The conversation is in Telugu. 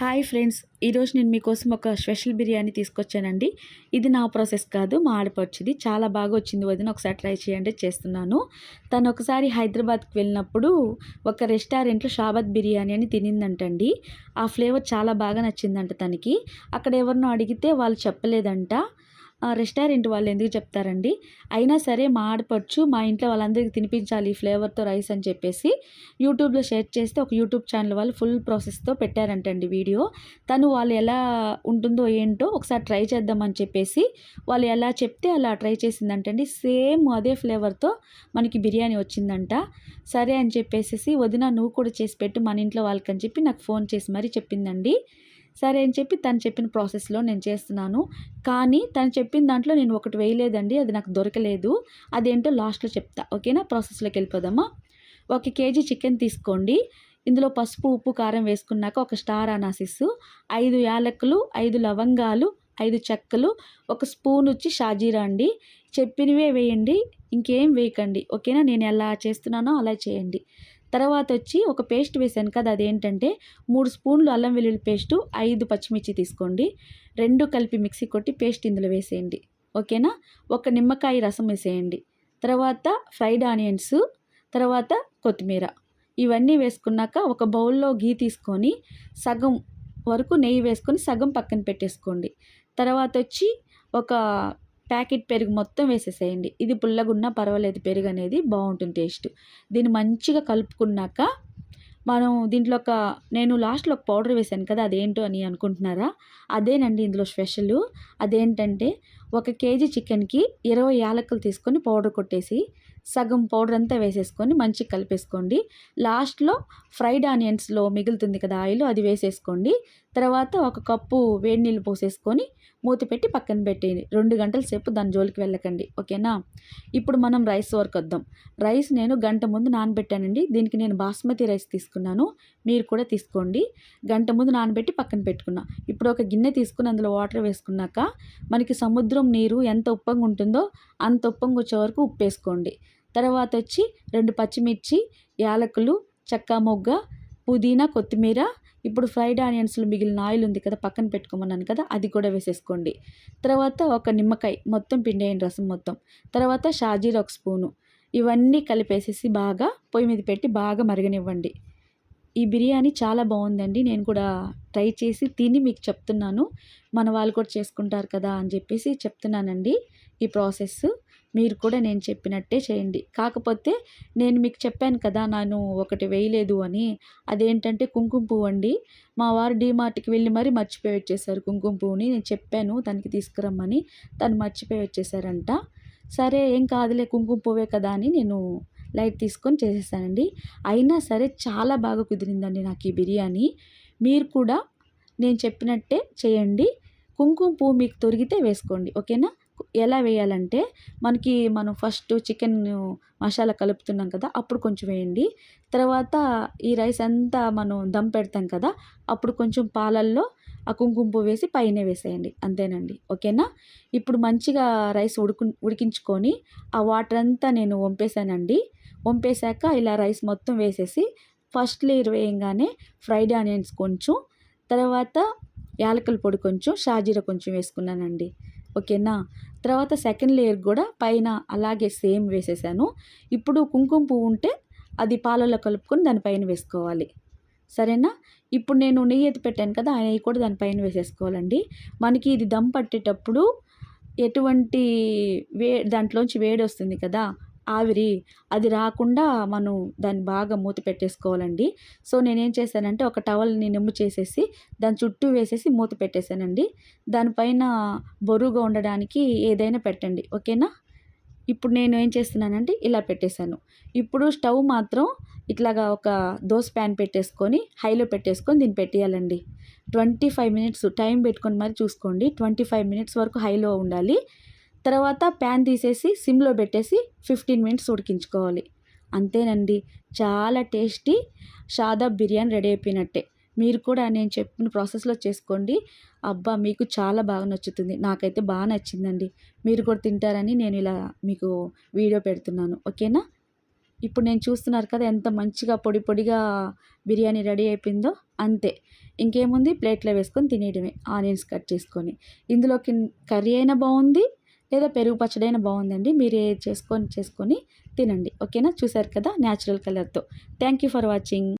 హాయ్ ఫ్రెండ్స్, ఈరోజు నేను మీకోసం ఒక స్పెషల్ బిర్యానీ తీసుకొచ్చానండి. ఇది నా ప్రాసెస్ కాదు, మా ఆడపడుచుది. చాలా బాగా వచ్చింది వదిన, ఒకసారి ట్రై చేయండి. చేస్తున్నాను. తను ఒకసారి హైదరాబాద్కి వెళ్ళినప్పుడు ఒక రెస్టారెంట్లో షాబాద్ బిర్యానీ అని తినిందంటండి. ఆ ఫ్లేవర్ చాలా బాగా నచ్చిందంట తనకి. అక్కడ ఎవరినో అడిగితే వాళ్ళు చెప్పలేదంట. రెస్టారెంట్ వాళ్ళు ఎందుకు చెప్తారండి. అయినా సరే మా ఆడపడుచు మా ఇంట్లో వాళ్ళందరికీ తినిపించాలి ఈ ఫ్లేవర్తో రైస్ అని చెప్పేసి యూట్యూబ్లో షేర్ చేస్తే ఒక యూట్యూబ్ ఛానల్ వాళ్ళు ఫుల్ ప్రాసెస్తో పెట్టారంటండి వీడియో. తను వాళ్ళు ఎలా ఉంటుందో ఏంటో ఒకసారి ట్రై చేద్దామని చెప్పేసి వాళ్ళు ఎలా చెప్తే అలా ట్రై చేసిందంటండి. సేమ్ అదే ఫ్లేవర్తో మనకి బిర్యానీ వచ్చిందంట. సరే అని చెప్పేసి వదిన నువ్వు కూడా చేసి పెట్టు మన ఇంట్లో వాళ్ళకని చెప్పి నాకు ఫోన్ చేసి మరీ చెప్పిందండి. సరే అని చెప్పి తను చెప్పిన ప్రాసెస్లో నేను చేస్తున్నాను. కానీ తను చెప్పిన దాంట్లో నేను ఒకటి వేయలేదండి, అది నాకు దొరకలేదు. అదేంటో లాస్ట్లో చెప్తా. ఓకేనా, ప్రాసెస్లోకి వెళ్ళిపోదామా. 1 కేజీ చికెన్ తీసుకోండి. ఇందులో పసుపు, ఉప్పు, కారం వేసుకున్నాక ఒక స్టార్ అనాసిస్, 5 యాలకులు, 5 లవంగాలు, 5 చెక్కలు, 1 స్పూన్ వచ్చి షాజీరా అండి. చెప్పినవే వేయండి, ఇంకేం వేయకండి. ఓకేనా, నేను ఎలా చేస్తున్నానో అలా చేయండి. తర్వాత వచ్చి ఒక పేస్ట్ వేసాను కదా, అదేంటంటే 3 స్పూన్లు అల్లం వెల్లుల్లి పేస్టు, 5 పచ్చిమిర్చి తీసుకోండి. 2 కలిపి మిక్సీ కొట్టి పేస్ట్ ఇందులో వేసేయండి. ఓకేనా, 1 నిమ్మకాయ రసం వేసేయండి. తర్వాత ఫ్రైడ్ ఆనియన్స్, తర్వాత కొత్తిమీర. ఇవన్నీ వేసుకున్నాక ఒక బౌల్లో గీ తీసుకొని సగం వరకు నెయ్యి వేసుకొని సగం పక్కన పెట్టేసుకోండి. తర్వాత వచ్చి ఒక ప్యాకెట్ పెరుగు మొత్తం వేసేసేయండి. ఇది పుల్లగున్నా పర్వాలేదు, పెరుగు అనేది బాగుంటుంది టేస్ట్. దీన్ని మంచిగా కలుపుకున్నాక మనం దీంట్లో నేను లాస్ట్లో ఒక పౌడర్ వేసాను కదా, అదేంటో అని అనుకుంటున్నారా? అదేనండి ఇందులో స్పెషల్. అదేంటంటే 1 కేజీ చికెన్కి 20 యాలకులు తీసుకొని పౌడర్ కొట్టేసి సగం పౌడర్ అంతా వేసేసుకొని మంచిగా కలిపేసుకోండి. లాస్ట్లో ఫ్రైడ్ ఆనియన్స్లో మిగులుతుంది కదా ఆయిల్, అది వేసేసుకోండి. తర్వాత 1 కప్పు వేడి నీళ్ళు పోసేసుకొని మూత పెట్టి పక్కన పెట్టేయండి. 2 గంటల సేపు దాని జోలికి వెళ్ళకండి. ఓకేనా, ఇప్పుడు మనం రైస్ వరకు వద్దాం. రైస్ నేను గంట ముందు నానబెట్టానండి. దీనికి నేను బాస్మతి రైస్ తీసుకున్నాను, మీరు కూడా తీసుకోండి. గంట ముందు నానబెట్టి పక్కన పెట్టుకున్నా. ఇప్పుడు ఒక గిన్నె తీసుకుని అందులో వాటర్ వేసుకున్నాక మనకి సముద్రం నీరు ఎంత ఉప్పంగా ఉంటుందో అంత ఉప్పంగా వచ్చే వరకు ఉప్పు వేసుకోండి. తర్వాత వచ్చి 2 పచ్చిమిర్చి, యాలకులు, చెక్క మొగ్గ, పుదీనా, కొత్తిమీర. ఇప్పుడు ఫ్రైడ్ ఆనియన్స్లో మిగిలిన ఆయిల్ ఉంది కదా, పక్కన పెట్టుకోమన్నాను కదా, అది కూడా వేసేసుకోండి. తర్వాత 1 నిమ్మకాయ మొత్తం పిండేయండి, రసం మొత్తం. తర్వాత షాజీరా 1 స్పూను. ఇవన్నీ కలిపేసేసి బాగా పొయ్యి మీద పెట్టి బాగా మరగనివ్వండి. ఈ బిర్యానీ చాలా బాగుందండి. నేను కూడా ట్రై చేసి తిని మీకు చెప్తున్నాను. మన వాళ్ళు కూడా చేసుకుంటారు కదా అని చెప్పేసి చెప్తున్నానండి ఈ ప్రాసెస్. మీరు కూడా నేను చెప్పినట్టే చేయండి. కాకపోతే నేను మీకు చెప్పాను కదా నేను ఒకటి వేయలేదు అని. అదేంటంటే కుంకుమ పువ్వు అండి. మా వారు డీమార్ట్కి వెళ్ళి మరీ మర్చిపోయి వచ్చేసారు కుంకుమ పువ్వుని. నేను చెప్పాను తనకి తీసుకురమ్మని, తను మర్చిపోయి వచ్చేసారంట. సరే ఏం కాదులే, కుంకుమ పువ్వే కదా అని నేను లైట్ తీసుకొని చేసేసానండి. అయినా సరే చాలా బాగా కుదిరిందండి నాకు ఈ బిర్యానీ. మీరు కూడా నేను చెప్పినట్టే చేయండి. కుంకుమ పువ్వు మీకు దొరికితే వేసుకోండి. ఓకేనా, ఎలా వేయాలంటే మనం ఫస్ట్ చికెన్ మసాలా కలుపుతున్నాం కదా, అప్పుడు కొంచెం వేయండి. తర్వాత ఈ రైస్ అంతా మనం దమ్ పెడతాం కదా, అప్పుడు కొంచెం పాలల్లో ఆ కుంకుమ పువ్వు వేసి పైన వేసేయండి. అంతేనండి. ఓకేనా, ఇప్పుడు మంచిగా రైస్ ఉడికించుకొని ఆ వాటర్ అంతా నేను వంపేసానండి. వంపేశాక ఇలా రైస్ మొత్తం వేసేసి ఫస్ట్ లేయర్ వేయంగానే ఫ్రైడ్ ఆనియన్స్ కొంచెం, తర్వాత యాలకుల పొడి కొంచెం, షాజీరా కొంచెం వేసుకున్నానండి. ఓకేనా, తర్వాత సెకండ్ లేయర్ కూడా పైన అలాగే సేమ్ వేసేసాను. ఇప్పుడు కుంకుమ పువ్వు ఉంటే అది పాలల్లో కలుపుకొని దానిపైన వేసుకోవాలి. సరేనా, ఇప్పుడు నేను నెయ్యి ఎత్తి పెట్టాను కదా, ఆ నెయ్యి కూడా దానిపైన వేసేసుకోవాలండి. మనకి ఇది దమ్ పట్టేటప్పుడు ఎటువంటి దాంట్లోంచి వేడి వస్తుంది కదా, ఆవిరి, అది రాకుండా మనం దాన్ని బాగా మూత పెట్టేసుకోవాలండి. సో నేనేం చేశానంటే ఒక టవల్ని నిమ్ము చేసేసి దాని చుట్టూ వేసేసి మూత పెట్టేశానండి. దానిపైన బరువుగా ఉండడానికి ఏదైనా పెట్టండి. ఓకేనా, ఇప్పుడు నేను ఏం చేస్తున్నానంటే ఇలా పెట్టేశాను. ఇప్పుడు స్టవ్ మాత్రం ఇట్లాగా ఒక దోస ప్యాన్ పెట్టేసుకొని హైలో పెట్టేసుకొని దీన్ని పెట్టేయాలండి. 25 మినిట్స్ టైం పెట్టుకొని మరి చూసుకోండి. 25 మినిట్స్ వరకు హైలో ఉండాలి. తర్వాత ప్యాన్ తీసేసి సిమ్లో పెట్టేసి 15 మినిట్స్ ఉడికించుకోవాలి. అంతేనండి, చాలా టేస్టీ షాదాబ్ బిర్యానీ రెడీ అయిపోయినట్టే. మీరు కూడా నేను చెప్పిన ప్రాసెస్లో చేసుకోండి. అబ్బా, మీకు చాలా బాగా నచ్చుతుంది. నాకైతే బాగా నచ్చిందండి. మీరు కూడా తింటారని నేను ఇలా మీకు వీడియో పెడుతున్నాను. ఓకేనా, ఇప్పుడు నేను చూస్తున్నారు కదా ఎంత మంచిగా పొడి పొడిగా బిర్యానీ రెడీ అయిపోయిందో. అంతే, ఇంకేముంది ప్లేట్లో వేసుకొని తినేయడమే ఆనియన్స్ కట్ చేసుకొని. ఇందులోకి కర్రీ అయినా బాగుంది, లేదా పెరుగు పచ్చడి అయినా బాగుందండి. మీరు ఏది చేసుకొని తినండి. ఓకేనా? చూసారు కదా న్యాచురల్ కలర్తో. Thank you for watching.